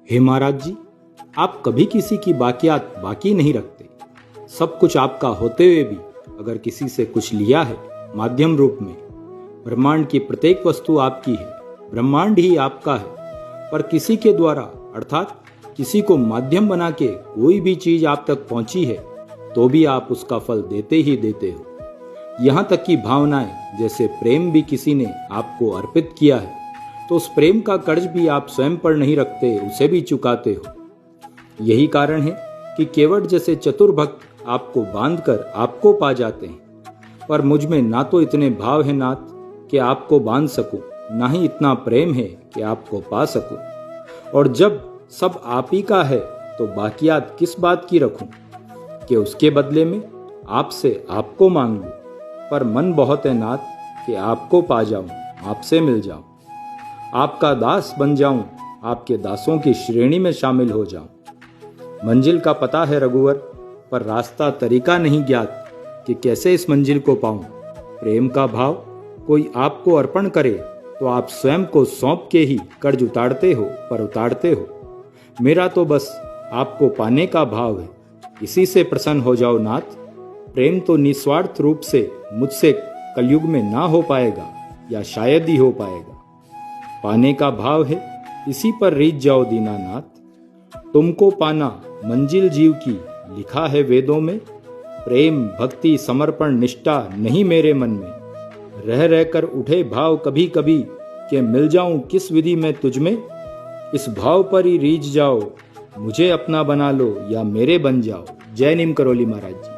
हे महाराज जी, आप कभी किसी की बाकियात बाकी नहीं रखते। सब कुछ आपका होते हुए भी अगर किसी से कुछ लिया है माध्यम रूप में, ब्रह्मांड की प्रत्येक वस्तु आपकी है, ब्रह्मांड ही आपका है, पर किसी के द्वारा अर्थात किसी को माध्यम बना के कोई भी चीज आप तक पहुंची है तो भी आप उसका फल देते ही देते हो। यहाँ तक कि भावनाएं जैसे प्रेम भी किसी ने आपको अर्पित किया है तो उस प्रेम का कर्ज भी आप स्वयं पर नहीं रखते, उसे भी चुकाते हो। यही कारण है कि केवट जैसे चतुर भक्त आपको बांधकर आपको पा जाते हैं, पर मुझ में ना तो इतने भाव है नाथ कि आपको बांध सकूं, ना ही इतना प्रेम है कि आपको पा सकूं। और जब सब आप ही का है तो बाकियात किस बात की रखूं कि उसके बदले में आपसे आपको मांग लूं। पर मन बहुत है नाथ कि आपको पा जाऊं, आपसे मिल जाऊं, आपका दास बन जाऊं, आपके दासों की श्रेणी में शामिल हो जाऊं। मंजिल का पता है रघुवर, पर रास्ता तरीका नहीं ज्ञात कि कैसे इस मंजिल को पाऊं। प्रेम का भाव कोई आपको अर्पण करे तो आप स्वयं को सौंप के ही कर्ज उतारते हो, पर उतारते हो। मेरा तो बस आपको पाने का भाव है, इसी से प्रसन्न हो जाओ नाथ। प्रेम तो निस्वार्थ रूप से मुझसे कलयुग में ना हो पाएगा, या शायद ही हो पाएगा। पाने का भाव है, इसी पर रीझ जाओ दीनानाथ। तुमको पाना मंजिल जीव की लिखा है वेदों में। प्रेम भक्ति समर्पण निष्ठा नहीं मेरे मन में। रह रहकर उठे भाव कभी कभी कि मिल जाऊं किस विधि में तुझ में। इस भाव पर ही रीझ जाओ, मुझे अपना बना लो या मेरे बन जाओ। जय नीम करोली महाराज जी।